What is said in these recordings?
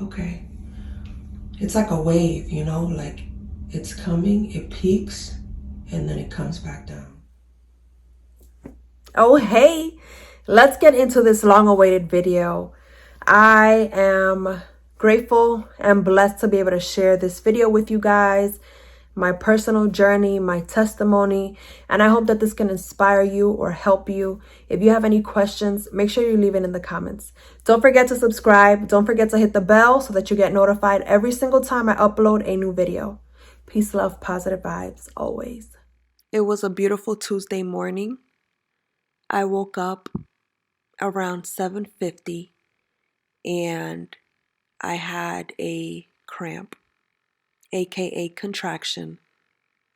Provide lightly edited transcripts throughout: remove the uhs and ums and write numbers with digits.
Okay. It's like a wave, you know, like it's coming, it peaks, and then it comes back down. Oh, hey, let's get into this long awaited video. I am grateful and blessed to be able to share this video with you guys, my personal journey, my testimony, and I hope that this can inspire you or help you. If you have any questions, make sure you leave it in the comments. Don't forget to subscribe. Don't forget to hit the bell so that you get notified every single time I upload a new video. Peace, love, positive vibes, always. It was a beautiful Tuesday morning. I woke up around 7:50 and I had a cramp, aka contraction,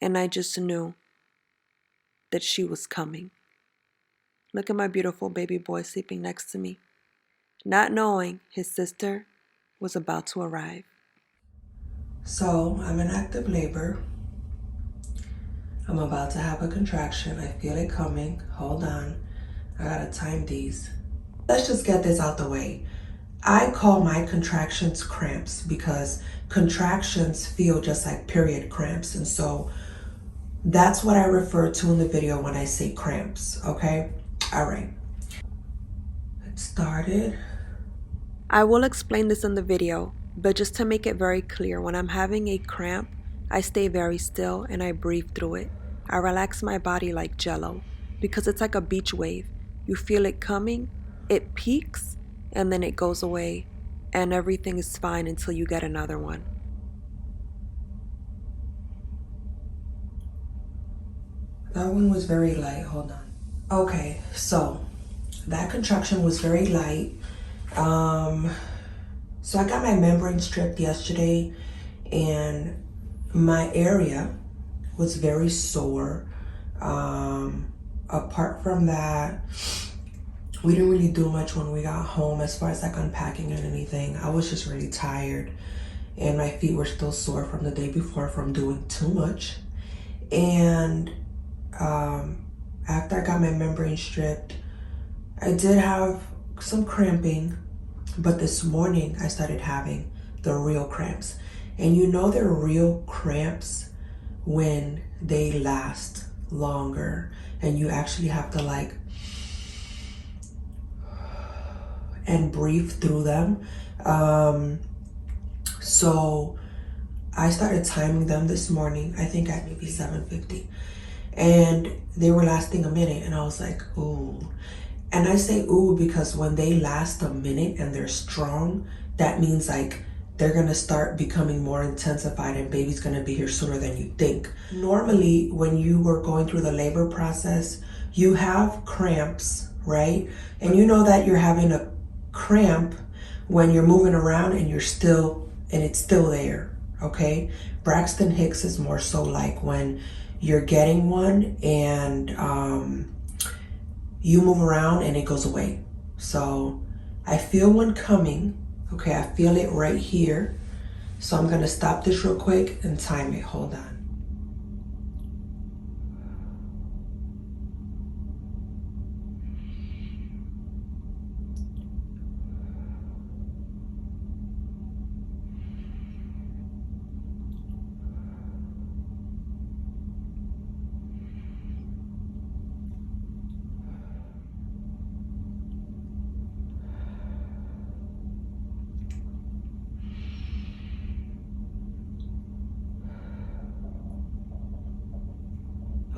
and I just knew that she was coming. Look at my beautiful baby boy sleeping next to me, not knowing his sister was about to arrive. So I'm in active labor. I'm about to have a contraction. I feel it coming. Hold on. I gotta time these. Let's just get this out the way. I call my contractions cramps because contractions feel just like period cramps. And so that's what I refer to in the video when I say cramps, okay? All right. It started. I will explain this in the video, but just to make it very clear, when I'm having a cramp, I stay very still and I breathe through it. I relax my body like jello because it's like a beach wave. You feel it coming, it peaks, and then it goes away, and everything is fine until you get another one. That one was very light. Hold on. Okay, so that contraction was very light. So I got my membrane stripped yesterday, and my area was very sore. Apart from that, we didn't really do much when we got home as far as like unpacking and anything. I was just really tired, and my feet were still sore from the day before from doing too much. And after I got my membrane stripped, I did have some cramping, but this morning I started having the real cramps. And you know they're real cramps when they last longer and you actually have to like and breathe through them. So I started timing them this morning, I think at maybe 7:50. And they were lasting a minute and I was like, ooh. And I say ooh because when they last a minute and they're strong, that means like they're gonna start becoming more intensified and baby's gonna be here sooner than you think. Normally, when you were going through the labor process, you have cramps, right? And you know that you're having a cramp when you're moving around and it's still there, okay? Braxton Hicks is more so like when you're getting one and you move around and it goes away. So I feel one coming. Okay, I feel it right here. So I'm gonna stop this real quick and time it. Hold on.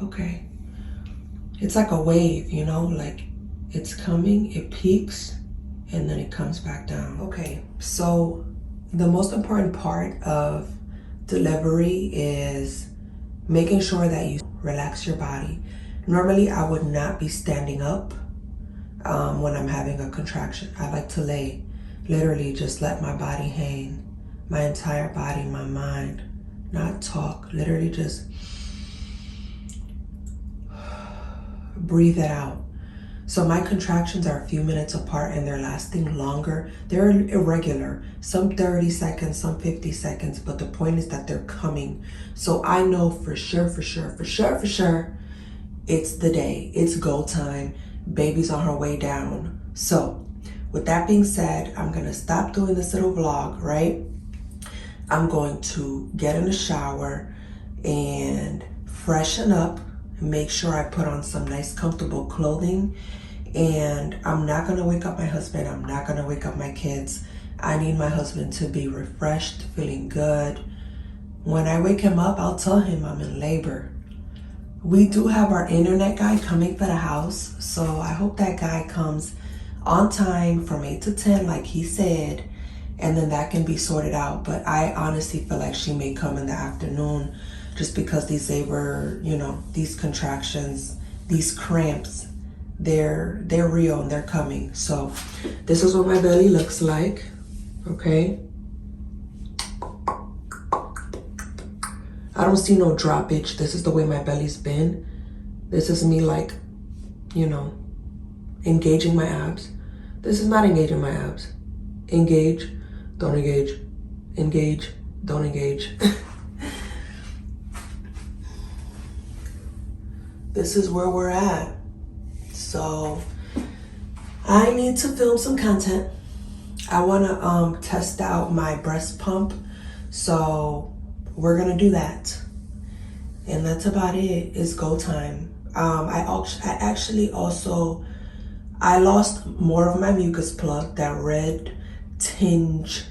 Okay. It's like a wave, you know, like it's coming, it peaks, and then it comes back down. Okay, so the most important part of delivery is making sure that you relax your body. Normally, I would not be standing up when I'm having a contraction. I like to lay, literally just let my body hang, my entire body, my mind, not talk, literally just breathe it out. So my contractions are a few minutes apart and they're lasting longer. They're irregular, some 30 seconds, some 50 seconds, but the point is that they're coming. So I know for sure, it's the day, it's go time, baby's on her way down. So with that being said, I'm gonna stop doing this little vlog, right? I'm going to get in the shower and freshen up, make sure I put on some nice comfortable clothing, and I'm not gonna wake up my husband, I'm not gonna wake up my kids. I need my husband to be refreshed, feeling good. When I wake him up, I'll tell him I'm in labor. We do have our internet guy coming for the house, so I hope that guy comes on time from 8 to 10 like he said, and then that can be sorted out. But I honestly feel like she may come in the afternoon just because these labor, these contractions, these cramps, they're real and they're coming. So this is what my belly looks like, okay? I don't see no droppage. This is the way my belly's been. This is me like, engaging my abs. This is not engaging my abs. Engage, don't engage. Engage, don't engage. This is where we're at. So I need to film some content. I want to test out my breast pump. So we're gonna do that, and that's about it. It's go time. I actually also lost more of my mucus plug, that red tinge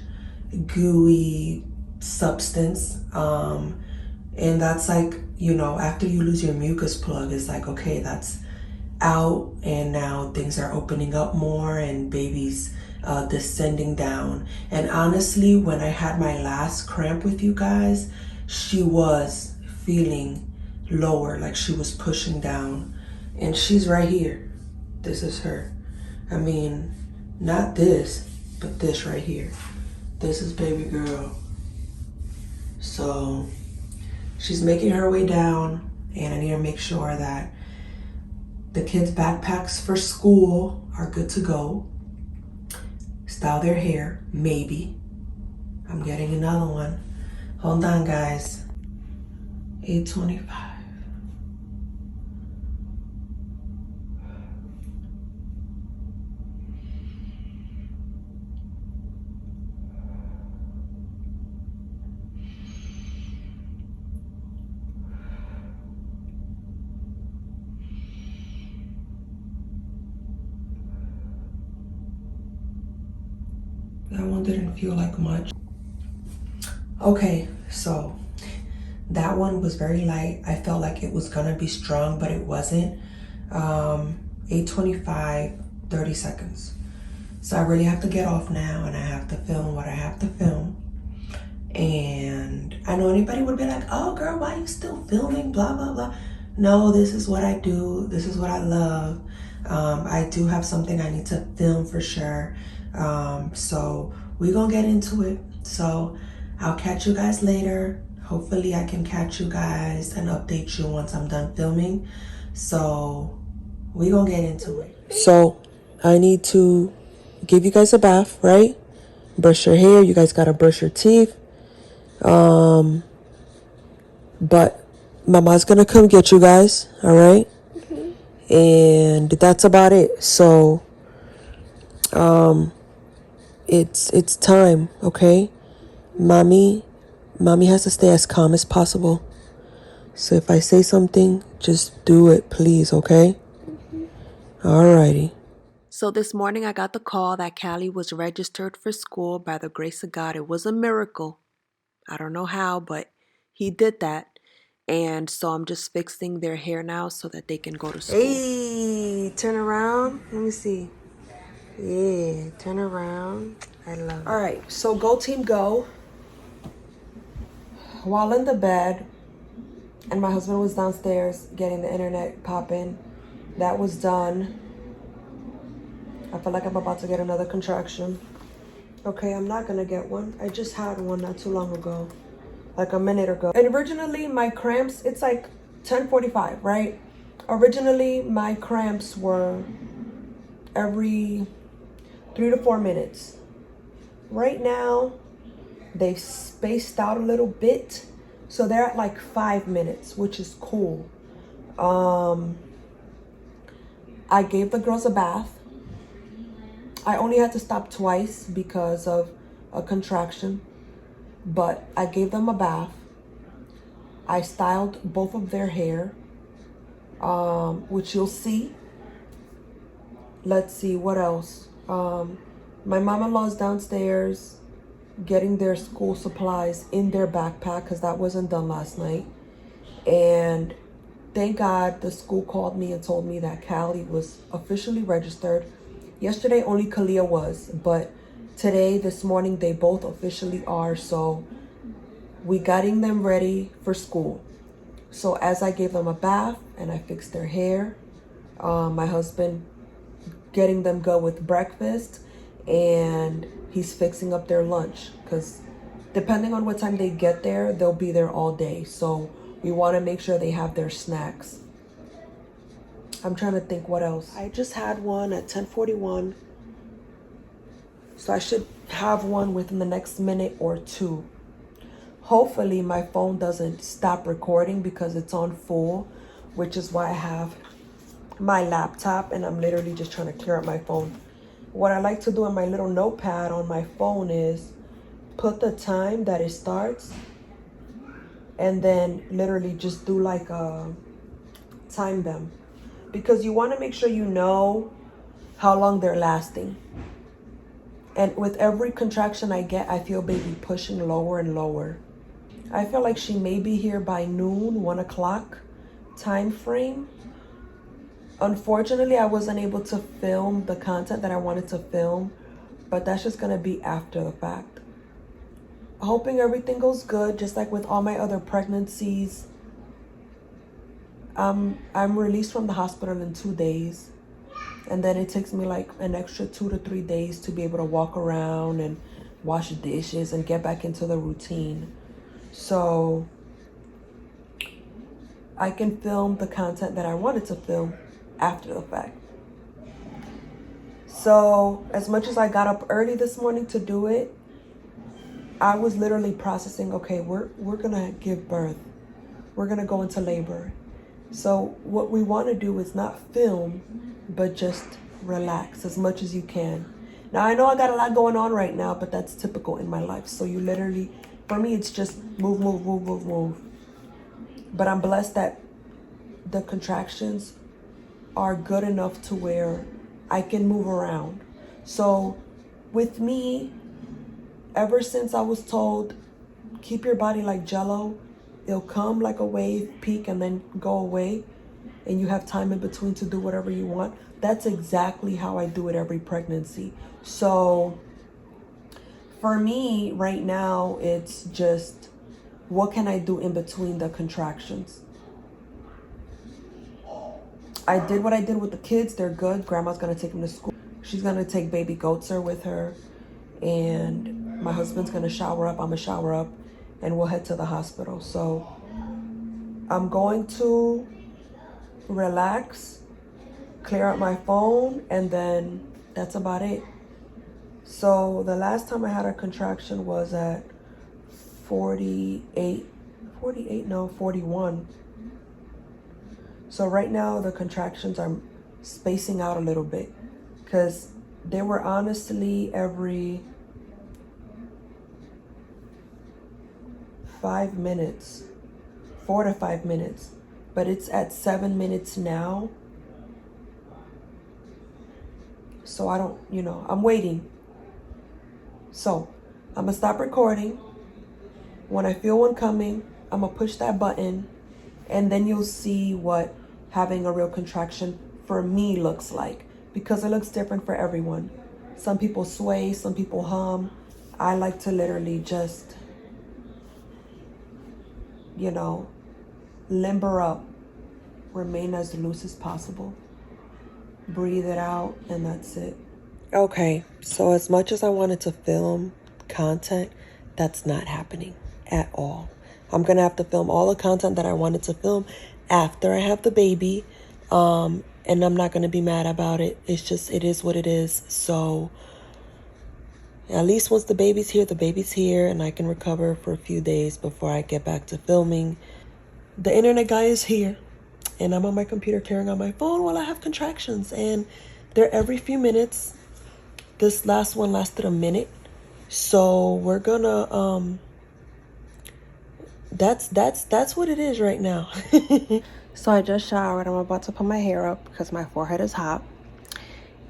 gooey substance, and that's like, after you lose your mucus plug, it's like, okay, that's out, and now things are opening up more and baby's descending down. And honestly, when I had my last cramp with you guys, she was feeling lower, like she was pushing down, and she's right here. This is her. I mean, not this, but this right here. This is baby girl. So she's making her way down, and I need to make sure that the kids' backpacks for school are good to go. Style their hair, maybe. I'm getting another one. Hold on, guys. 8:25. That one didn't feel like much. Okay, so that one was very light. I felt like it was gonna be strong, but it wasn't. 8:25, 30 seconds. So I really have to get off now, and I have to film what I have to film. And I know anybody would be like, oh girl, why are you still filming, blah, blah, blah. No, this is what I do. This is what I love. I do have something I need to film for sure. So we're gonna get into it. So I'll catch you guys later. Hopefully I can catch you guys and update you once I'm done filming. So we're gonna get into it. So I need to give you guys a bath, right? Brush your hair. You guys gotta brush your teeth. But Mama's gonna come get you guys, all right? And that's about it. So it's time, okay? Mommy has to stay as calm as possible. So if I say something, just do it, please, okay? Alrighty. So this morning I got the call that Callie was registered for school. By the grace of God, it was a miracle. I don't know how, but he did that. And so I'm just fixing their hair now so that they can go to school. Hey, turn around. Let me see. Yeah, turn around. I love it. All right, so go team go. While in the bed, and my husband was downstairs getting the internet popping. That was done. I feel like I'm about to get another contraction. Okay, I'm not gonna get one. I just had one not too long ago, like a minute ago. And originally my cramps, it's like 10:45, right? Originally my cramps were every 3 to 4 minutes. Right now, they've spaced out a little bit. So they're at like 5 minutes, which is cool. I gave the girls a bath. I only had to stop twice because of a contraction, but I gave them a bath. I styled both of their hair, which you'll see. Let's see, what else? My mom-in-law's downstairs getting their school supplies in their backpack because that wasn't done last night. And thank God the school called me and told me that Callie was officially registered. Yesterday only Kalia was, but today, this morning, they both officially are. So we getting them ready for school. So as I gave them a bath and I fixed their hair, my husband getting them go with breakfast, and he's fixing up their lunch because depending on what time they get there, they'll be there all day. So we want to make sure they have their snacks. I'm trying to think what else. I just had one at 10:41. So I should have one within the next minute or two. Hopefully my phone doesn't stop recording because it's on full, which is why I have my laptop and I'm literally just trying to clear up my phone. What I like to do in my little notepad on my phone is put the time that it starts and then literally just do like time them, because you want to make sure you know how long they're lasting. And with every contraction I get, I feel baby pushing lower and lower. I feel like she may be here by noon, 1 o'clock time frame. Unfortunately, I wasn't able to film the content that I wanted to film, but that's just gonna be after the fact. Hoping everything goes good, just like with all my other pregnancies. I'm released from the hospital in 2 days, and then it takes me like an extra 2 to 3 days to be able to walk around and wash dishes and get back into the routine. So I can film the content that I wanted to film after the fact. So as much as I got up early this morning to do it, I was literally processing, okay, we're gonna give birth. We're gonna go into labor. So what we want to do is not film, but just relax as much as you can. Now, I know I got a lot going on right now, but that's typical in my life. So you literally, for me, it's just move, move, move, move, move. But I'm blessed that the contractions are good enough to where I can move around. So with me, ever since I was told, keep your body like Jello, it'll come like a wave, peak, and then go away, and you have time in between to do whatever you want. That's exactly how I do it every pregnancy. So for me right now, it's just, what can I do in between the contractions? I did what I did with the kids. They're good. Grandma's gonna take them to school. She's gonna take baby Goatser with her, and my husband's gonna shower up. I'm gonna shower up, and we'll head to the hospital. So I'm going to relax, clear out my phone, and then that's about it. So the last time I had a contraction was at 41. So right now the contractions are spacing out a little bit because they were honestly every 5 minutes, 4 to 5 minutes, but it's at 7 minutes now. So I don't, I'm waiting. So I'm gonna stop recording. When I feel one coming, I'm gonna push that button, and then you'll see what having a real contraction for me looks like, because it looks different for everyone. Some people sway, some people hum. I like to literally just, limber up, remain as loose as possible, breathe it out, and that's it. Okay, so as much as I wanted to film content, that's not happening at all. I'm gonna have to film all the content that I wanted to film after I have the baby, and I'm not gonna be mad about it. It's just, it is what it is. So at least once the baby's here, and I can recover for a few days before I get back to filming. The internet guy is here, and I'm on my computer carrying on my phone while I have contractions, and they're every few minutes. This last one lasted a minute. So we're gonna that's what it is right now. So I just showered. I'm about to put my hair up because my forehead is hot.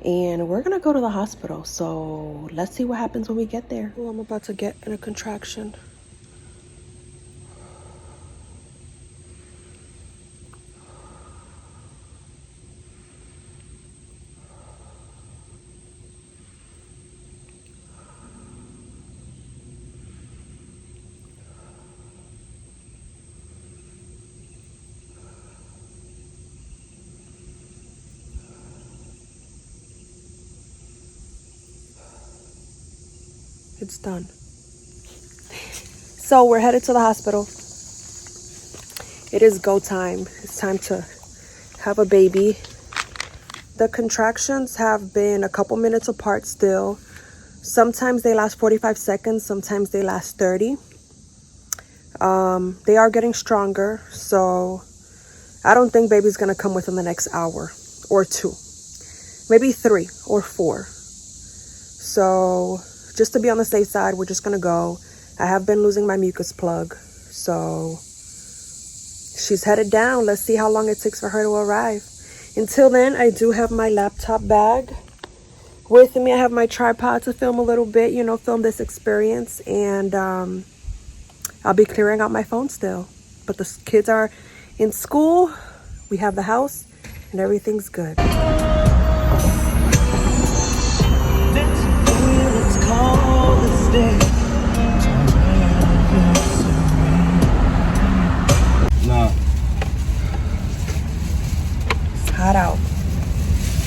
And we're gonna go to the hospital. So let's see what happens when we get there. Oh, I'm about to get in a contraction. It's done. So we're headed to the hospital. It is go time. It's time to have a baby. The contractions have been a couple minutes apart still. Sometimes they last 45 seconds. Sometimes they last 30. They are getting stronger. So I don't think baby's going to come within the next hour or 2. Maybe 3 or 4. So just to be on the safe side, we're just going to go. I have been losing my mucus plug. So she's headed down. Let's see how long it takes for her to arrive. Until then, I do have my laptop bag with me. I have my tripod to film a little bit, film this experience. And I'll be clearing out my phone still. But the kids are in school. We have the house and everything's good. Let's call this day. Nah. It's hot out.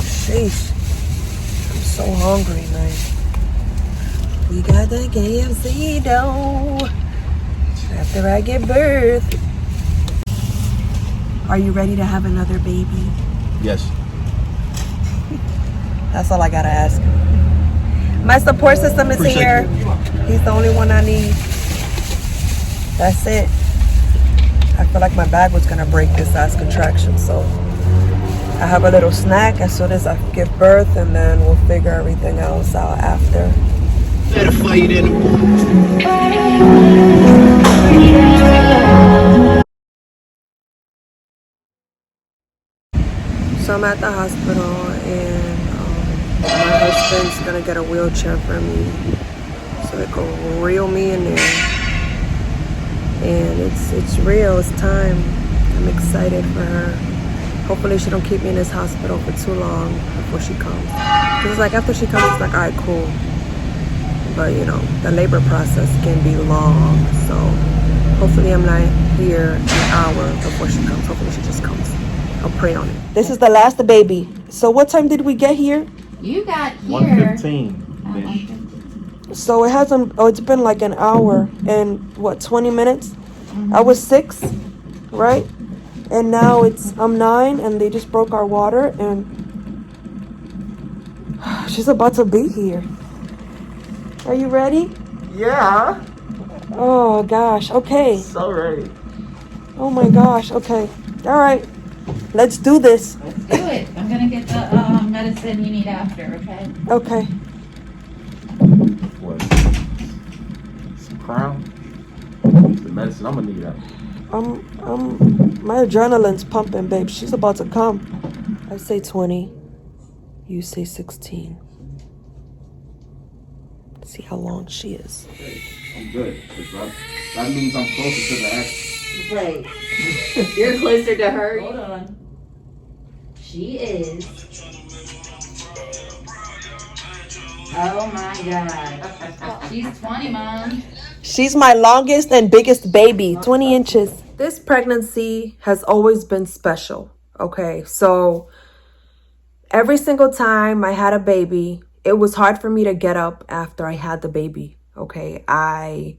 Sheesh. I'm so hungry, man. We got the KFC dough. After I give birth. Are you ready to have another baby? Yes. That's all I gotta ask. My support system is here. He's the only one I need. That's it. I feel like my bag was gonna break this last contraction, so I have a little snack as soon as I give birth, and then we'll figure everything else out after. Better fight in. So I'm at the hospital, and my husband's gonna get a wheelchair for me, so they can reel me in there. And it's real. It's time. I'm excited for her. Hopefully she don't keep me in this hospital for too long before she comes. Because it's like after she comes, it's like, all right, cool. But the labor process can be long. So hopefully I'm not here an hour before she comes. Hopefully she just comes. I'll pray on it. This is the last baby. So what time did we get here? You got here 1:15. So it hasn't, it's been like an hour and 20 minutes? I was 6, right? And now I'm 9, and they just broke our water, and she's about to be here. Are you ready? Yeah. Oh gosh, okay. So ready. Oh my gosh, okay. All right, let's do this. Let's do it. I'm gonna get the medicine you need after, okay? Okay. What? Some Crown? The medicine I'm gonna need that. My adrenaline's pumping, babe. She's about to come. I say 20. You say 16. See how long she is. Okay, I'm good. 'Cause that means I'm closer to the action. Right. You're closer to her. Hold on. She is. Oh my God. She's 20, Mom. She's my longest and biggest baby, 20 inches. This pregnancy has always been special, okay? So every single time I had a baby, it was hard for me to get up after I had the baby, okay? I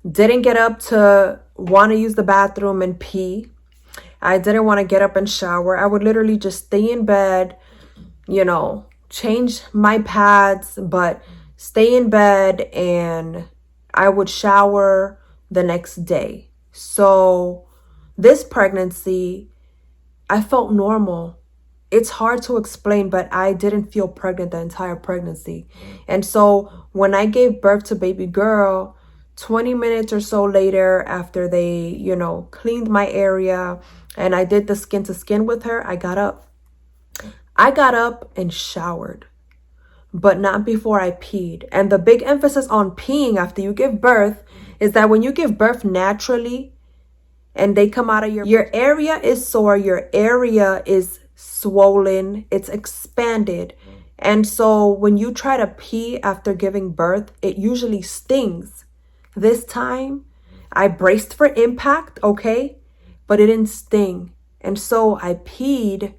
didn't get up to want to use the bathroom and pee. I didn't want to get up and shower. I would literally just stay in bed, change my pads, but stay in bed, and I would shower the next day. So this pregnancy, I felt normal. it's hard to explain, but I didn't feel pregnant the entire pregnancy. And so when I gave birth to baby girl, 20 minutes or so later, after they, cleaned my area and I did the skin to skin with her, I got up. I got up and showered, but not before I peed. And the big emphasis on peeing after you give birth is that when you give birth naturally and they come out of your area is sore, your area is swollen, it's expanded. And so when you try to pee after giving birth, it usually stings. This time, I braced for impact, okay? But it didn't sting. And so I peed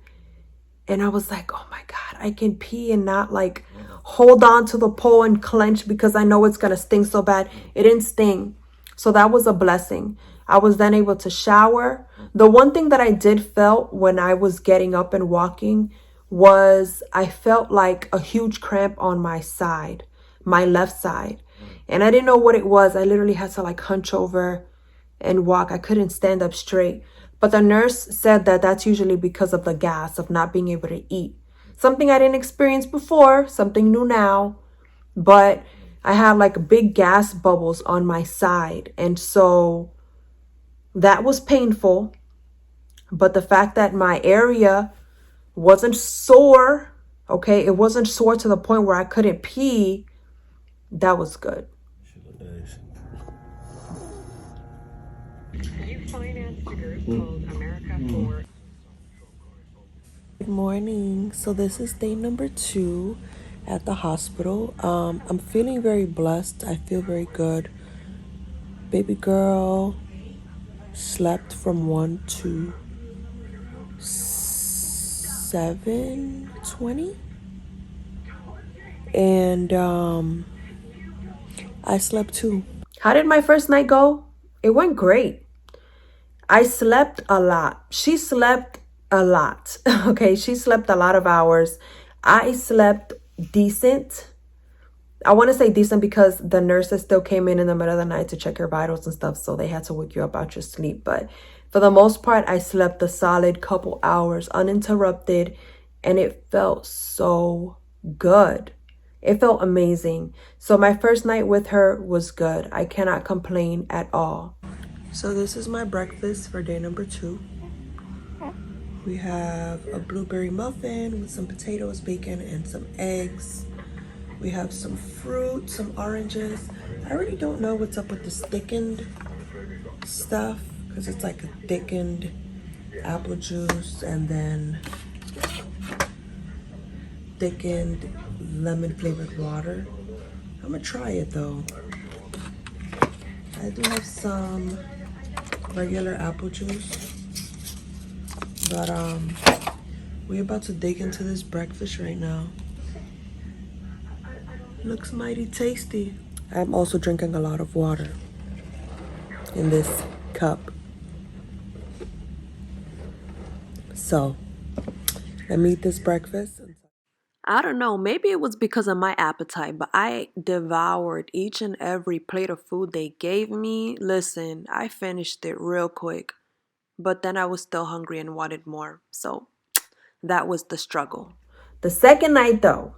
and I was like, oh my God, I can pee and not like hold on to the pole and clench because I know it's going to sting so bad. It didn't sting. So that was a blessing. I was then able to shower. The one thing that I did felt when I was getting up and walking was I felt like a huge cramp on my side, my left side. And I didn't know what it was. I literally had to like hunch over and walk. I couldn't stand up straight. But the nurse said that that's usually because of the gas, of not being able to eat. Something I didn't experience before, something new now. But I had like big gas bubbles on my side. And so that was painful. But the fact that my area wasn't sore, okay, it wasn't sore to the point where I couldn't pee, that was good. Good morning. So this is day number 2 at the hospital. I'm feeling very blessed. I feel very good. Baby girl slept from 1 to 7:20, and I slept too. How did my first night go? It went great. I slept a lot. She slept a lot. Okay, she slept a lot of hours. I slept decent. I want to say decent because the nurses still came in the middle of the night to check your vitals and stuff, so they had to wake you up out your sleep. But for the most part, I slept a solid couple hours uninterrupted, and it felt so good. It felt amazing. So my first night with her was good. I cannot complain at all. So this is my breakfast for day number 2. We have a blueberry muffin with some potatoes, bacon, and some eggs. We have some fruit, some oranges. I really don't know what's up with this thickened stuff because it's like a thickened apple juice and then thickened lemon flavored water. I'm gonna try it though. I do have some regular apple juice, but we're about to dig into this breakfast right now. Looks mighty tasty. I'm also drinking a lot of water in this cup. So let me eat this breakfast. I don't know, maybe it was because of my appetite, but I devoured each and every plate of food they gave me. Listen, I finished it real quick, but then I was still hungry and wanted more. So that was the struggle. The second night though,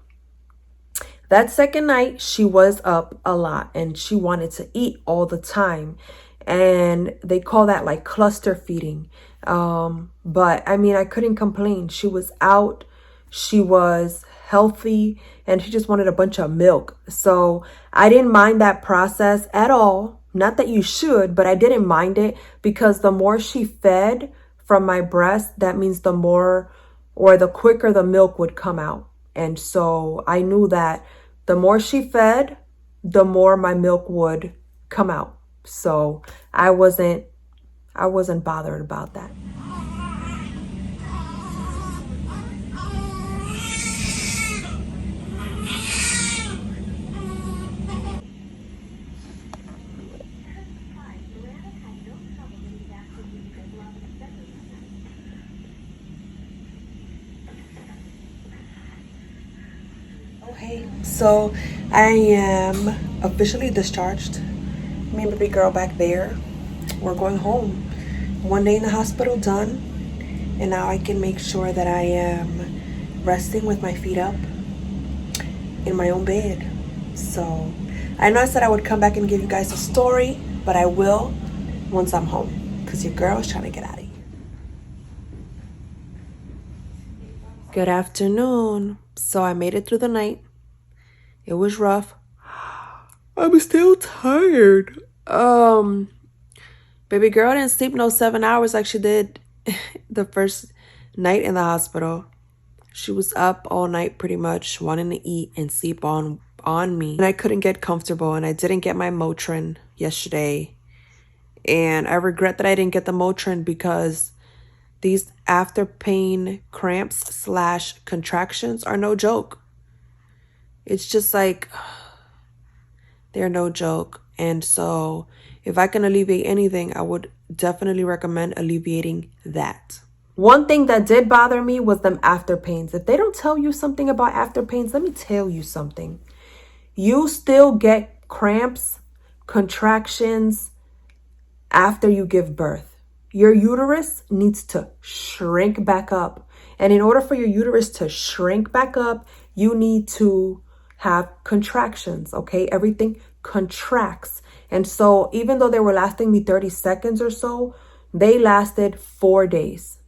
she was up a lot and she wanted to eat all the time. And they call that like cluster feeding. But I mean, I couldn't complain. She was out, she was healthy, and she just wanted a bunch of milk. So I didn't mind that process at all. Not that you should, but I didn't mind it because the more she fed from my breast, that means the more or the quicker the milk would come out. And so I knew that the more she fed, the more my milk would come out. So I wasn't bothered about that. Okay, so I am officially discharged. Me and baby girl back there. We're going home. 1 day in the hospital done. And now I can make sure that I am resting with my feet up in my own bed. So I know I said I would come back and give you guys a story, but I will once I'm home, because your girl is trying to get out of here. Good afternoon. So I made it through the night. It was rough. I'm still tired. Baby girl didn't sleep no 7 hours like she did the first night in the hospital. She was up all night pretty much, wanting to eat and sleep on me. And I couldn't get comfortable, and I didn't get my Motrin yesterday. And I regret that I didn't get the Motrin, because these after pain cramps / contractions are no joke. It's just like, they're no joke. And so if I can alleviate anything, I would definitely recommend alleviating that. One thing that did bother me was them after pains. If they don't tell you something about after pains, let me tell you something. You still get cramps, contractions after you give birth. Your uterus needs to shrink back up. And in order for your uterus to shrink back up, you need to have contractions, okay? Everything contracts. And so even though they were lasting me 30 seconds or so, they lasted 4 days.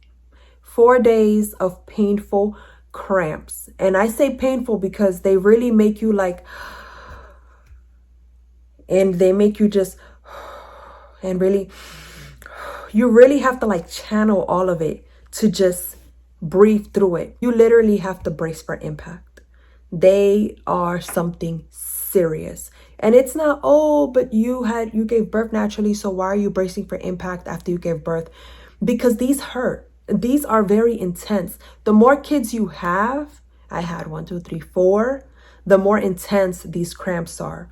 4 days of painful cramps. And I say painful because they really make you like, and they make you just, and really, you really have to like channel all of it to just breathe through it. You literally have to brace for impact. They are something serious. And it's not, oh, but you gave birth naturally, so why are you bracing for impact after you gave birth? Because these hurt. These are very intense. The more kids you have, I had 1, 2, 3, 4, the more intense these cramps are.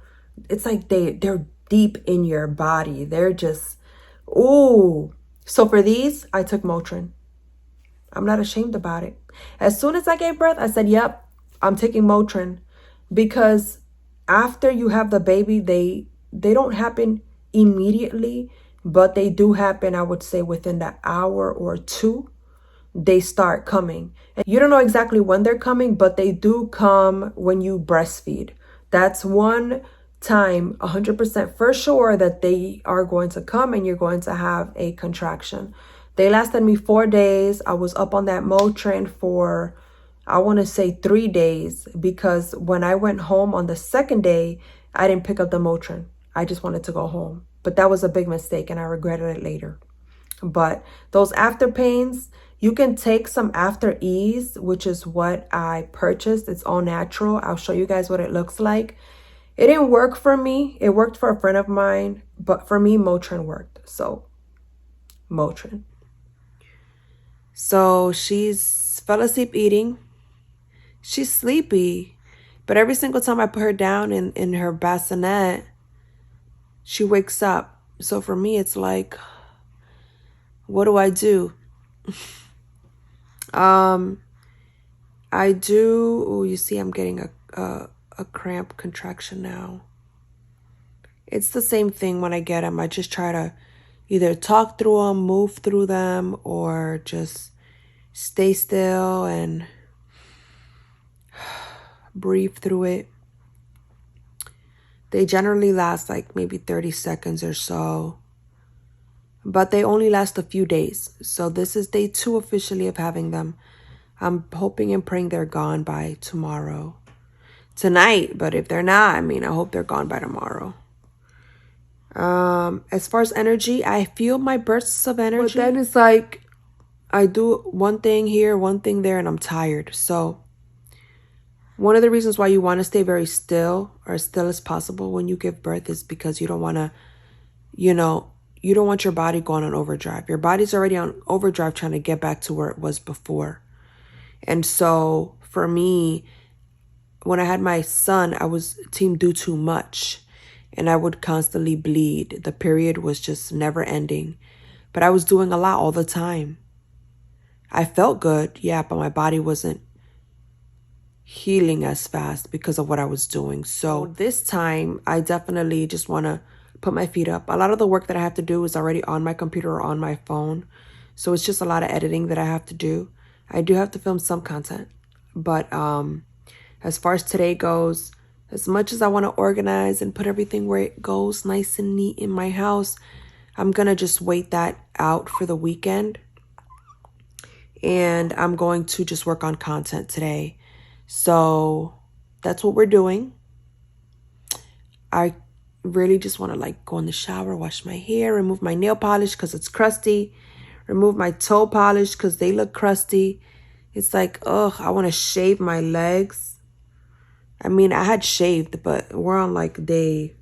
It's like they're deep in your body. They're just, ooh. So for these, I took Motrin. I'm not ashamed about it. As soon as I gave birth, I said, yep, I'm taking Motrin, because after you have the baby, they don't happen immediately, but they do happen, I would say, within the hour or two, they start coming. And you don't know exactly when they're coming, but they do come when you breastfeed. That's one time 100% for sure that they are going to come and you're going to have a contraction. They lasted me 4 days. I was up on that Motrin for, I want to say 3 days, because when I went home on the second day, I didn't pick up the Motrin. I just wanted to go home. But that was a big mistake and I regretted it later. But those after pains, you can take some After Ease, which is what I purchased. It's all natural. I'll show you guys what it looks like. It didn't work for me. It worked for a friend of mine, but for me, Motrin worked. So, Motrin. So she's fell asleep eating. She's sleepy, but every single time I put her down in her bassinet, she wakes up. So for me, it's like, what do? I do, oh, you see I'm getting a cramp contraction now. It's the same thing when I get them. I just try to either talk through them, move through them, or just stay still and breathe through it. They generally last like maybe 30 seconds or so, but they only last a few days. So this is day 2 officially of having them. I'm hoping and praying they're gone by tonight, but if they're not, I mean, I hope they're gone by tomorrow. As far as energy, I feel my bursts of energy, but then it's like I do one thing here, one thing there, and I'm tired. So one of the reasons why you want to stay very still, or as still as possible when you give birth, is because you don't want to, you don't want your body going on overdrive. Your body's already on overdrive trying to get back to where it was before. And so for me, when I had my son, I was team do too much, and I would constantly bleed. The period was just never ending, but I was doing a lot all the time. I felt good, yeah, but my body wasn't healing as fast because of what I was doing. So this time, I definitely just want to put my feet up. A lot of the work that I have to do is already on my computer or on my phone. So it's just a lot of editing that I have to do. I do have to film some content. But as far as today goes, as much as I want to organize and put everything where it goes nice and neat in my house, I'm going to just wait that out for the weekend. And I'm going to just work on content today. So that's what we're doing. I really just want to like go in the shower, wash my hair, remove my nail polish because it's crusty, remove my toe polish because they look crusty. It's like, ugh, I want to shave my legs. I mean, I had shaved, but we're on like day,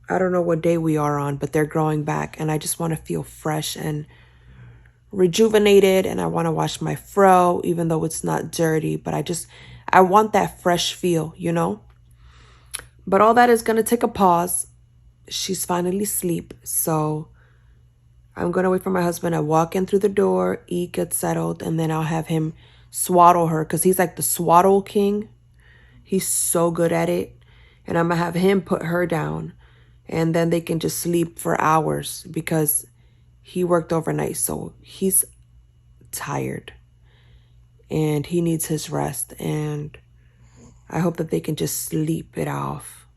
I don't know what day we are on, but they're growing back. And I just want to feel fresh and rejuvenated. And I want to wash my fro, even though it's not dirty. But I want that fresh feel, you know? But all that is going to take a pause. She's finally asleep. So I'm going to wait for my husband to walk in through the door, eat, get settled, and then I'll have him swaddle her because he's like the swaddle king. He's so good at it. And I'm going to have him put her down. And then they can just sleep for hours because he worked overnight. So he's tired. And he needs his rest. And I hope that they can just sleep it off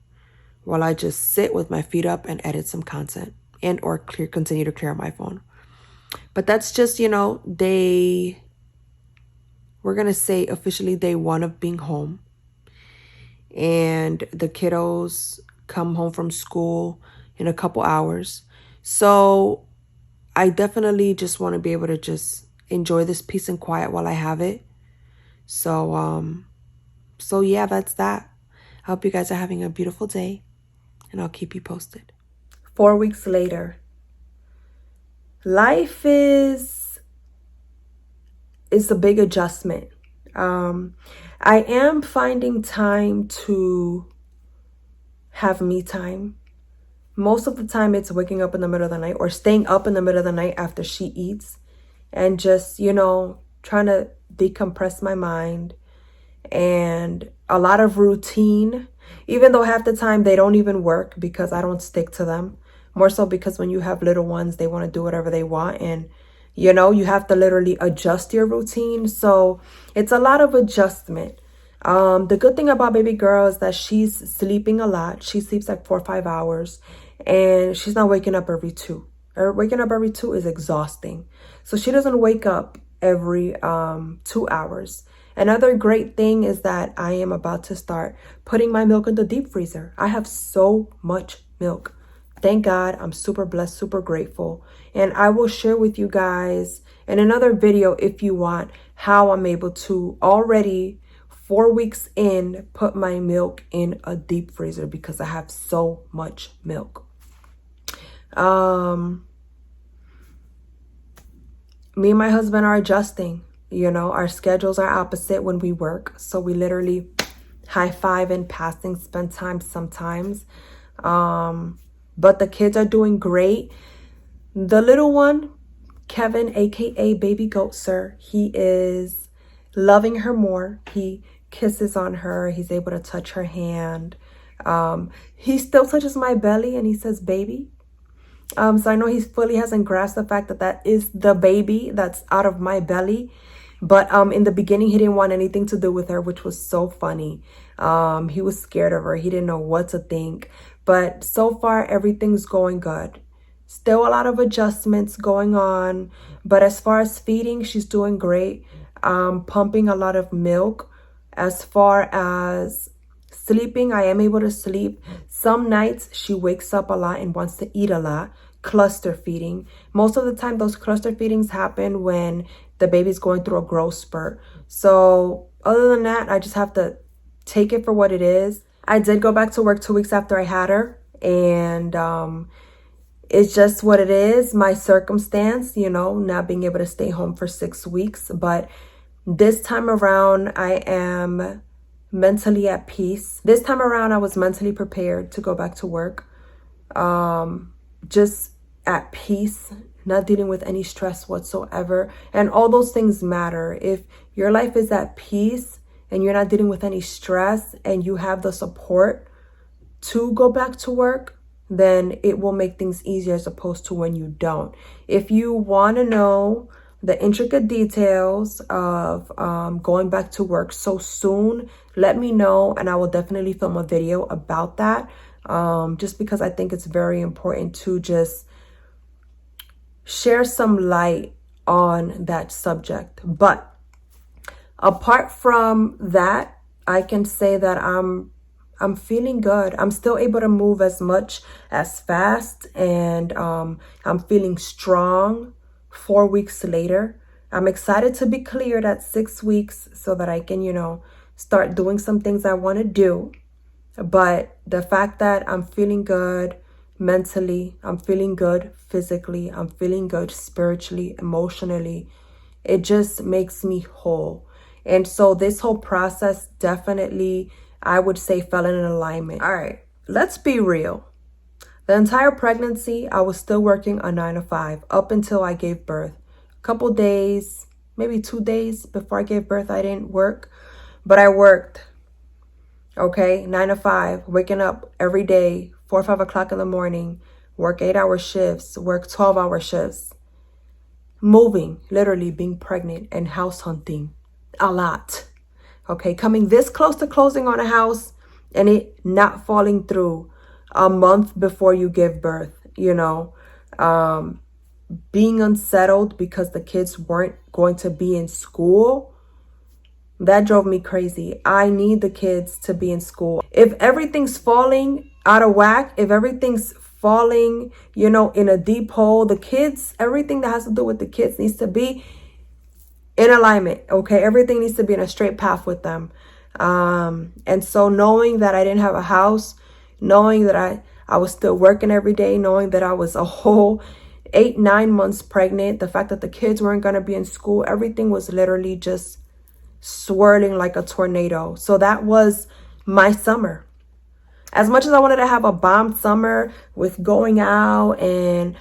while I just sit with my feet up and edit some content and or continue to clear up my phone. But that's just, you know, we're going to say officially day 1 of being home. And the kiddos come home from school in a couple hours. So I definitely just want to be able to just enjoy this peace and quiet while I have it. So yeah, that's that. I hope you guys are having a beautiful day, and I'll keep you posted. 4 weeks later. Life is a big adjustment. I am finding time to have me time. Most of the time it's waking up in the middle of the night or staying up in the middle of the night after she eats and just, you know, trying to decompress my mind. And a lot of routine, even though half the time they don't even work because I don't stick to them. More so because when you have little ones, they want to do whatever they want. And, you know, you have to literally adjust your routine. So it's a lot of adjustment. The good thing about baby girl is that she's sleeping a lot. She sleeps like 4 or 5 hours and she's not waking up every 2. Waking up every 2 is exhausting. So she doesn't wake up every 2 hours. Another great thing is that I am about to start putting my milk in the deep freezer. I have so much milk. Thank God. I'm super blessed, super grateful. And I will share with you guys in another video, if you want, how I'm able to already 4 weeks in put my milk in a deep freezer because I have so much milk. Me and my husband are adjusting. You know, our schedules are opposite when we work. So we literally high five and passing, spend time sometimes. But the kids are doing great. The little one, Kevin, aka Baby Goat Sir, he is loving her more. He kisses on her. He's able to touch her hand. He still touches my belly and he says, baby. So I know he fully hasn't grasped the fact that that is the baby that's out of my belly. But in the beginning, he didn't want anything to do with her, which was so funny. He was scared of her. He didn't know what to think. But so far, everything's going good. Still a lot of adjustments going on. But as far as feeding, she's doing great. Pumping a lot of milk. As far as sleeping, I am able to sleep. Some nights, she wakes up a lot and wants to eat a lot. Cluster feeding. Most of the time, those cluster feedings happen when the baby's going through a growth spurt. So other than that, I just have to take it for what it is. I did go back to work 2 weeks after I had her. And it's just what it is. My circumstance, you know, not being able to stay home for 6 weeks. But this time around, I am mentally at peace. This time around, I was mentally prepared to go back to work. Just at peace, not dealing with any stress whatsoever. And all those things matter. If your life is at peace and you're not dealing with any stress and you have the support to go back to work, then it will make things easier as opposed to when you don't. If you want to know the intricate details of going back to work so soon, let me know and I will definitely film a video about that, just because I think it's very important to just share some light on that subject. But apart from that, I can say that I'm feeling good. I'm still able to move as much as fast, and I'm feeling strong 4 weeks later. I'm excited to be cleared at 6 weeks so that I can, start doing some things I want to do. But the fact that I'm feeling good mentally, I'm feeling good physically, I'm feeling good spiritually, emotionally, it just makes me whole. And so this whole process definitely, I would say, fell in alignment. All right, let's be real. The entire pregnancy, I was still working a 9 to 5 up until I gave birth. A couple days, maybe 2 days before I gave birth, I didn't work, but I worked. Okay, 9 to 5, waking up every day, 4 or 5 o'clock in the morning, work 8-hour shifts, work 12-hour shifts, moving, literally being pregnant and house hunting a lot. Okay, coming this close to closing on a house and it not falling through a month before you give birth, being unsettled because the kids weren't going to be in school. That drove me crazy. I need the kids to be in school. If everything's falling out of whack, if everything's falling, in a deep hole, the kids, everything that has to do with the kids needs to be in alignment. Okay, everything needs to be in a straight path with them. And so knowing that I didn't have a house, knowing that I was still working every day, knowing that I was a whole 8-9 months pregnant, the fact that the kids weren't going to be in school, everything was literally just swirling like a tornado. So that was my summer. As much as I wanted to have a bomb summer with going out and,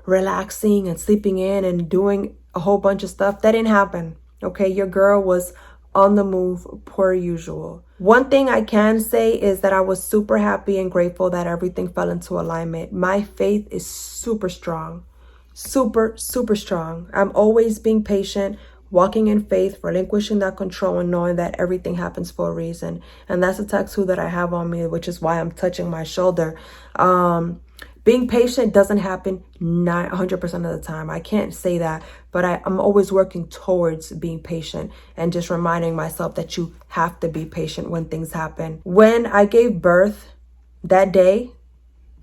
relaxing and sleeping in and doing a whole bunch of stuff, that didn't happen. Okay, your girl was on the move per usual. One thing I can say is that I was super happy and grateful that everything fell into alignment. My faith is super strong. Super, super strong. I'm always being patient, walking in faith, relinquishing that control, and knowing that everything happens for a reason. And that's a tattoo that I have on me, which is why I'm touching my shoulder. Being patient doesn't happen 100% of the time. I can't say that, but I'm always working towards being patient and just reminding myself that you have to be patient when things happen. When I gave birth that day,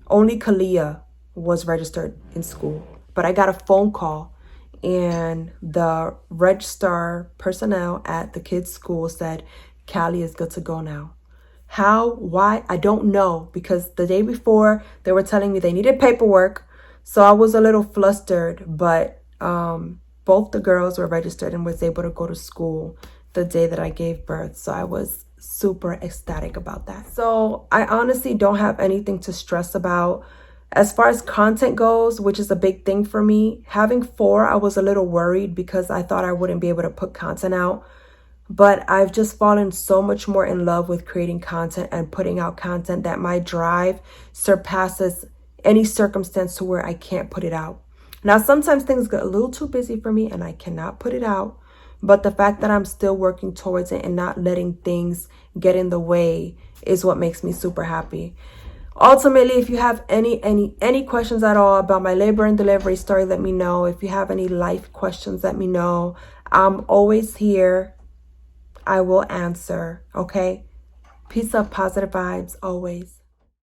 only Kalia was registered in school, but I got a phone call and the registrar personnel at the kids' school said, Callie is good to go now. How, why, I don't know, because the day before they were telling me they needed paperwork. So I was a little flustered, but both the girls were registered and was able to go to school the day that I gave birth. So I was super ecstatic about that. So I honestly don't have anything to stress about. As far as content goes, which is a big thing for me, having 4, I was a little worried because I thought I wouldn't be able to put content out. But I've just fallen so much more in love with creating content and putting out content that my drive surpasses any circumstance to where I can't put it out. Now, sometimes things get a little too busy for me and I cannot put it out. But the fact that I'm still working towards it and not letting things get in the way is what makes me super happy. Ultimately, if you have any questions at all about my labor and delivery story, let me know. If you have any life questions, let me know. I'm always here. I will answer, okay? Peace, of positive vibes, always.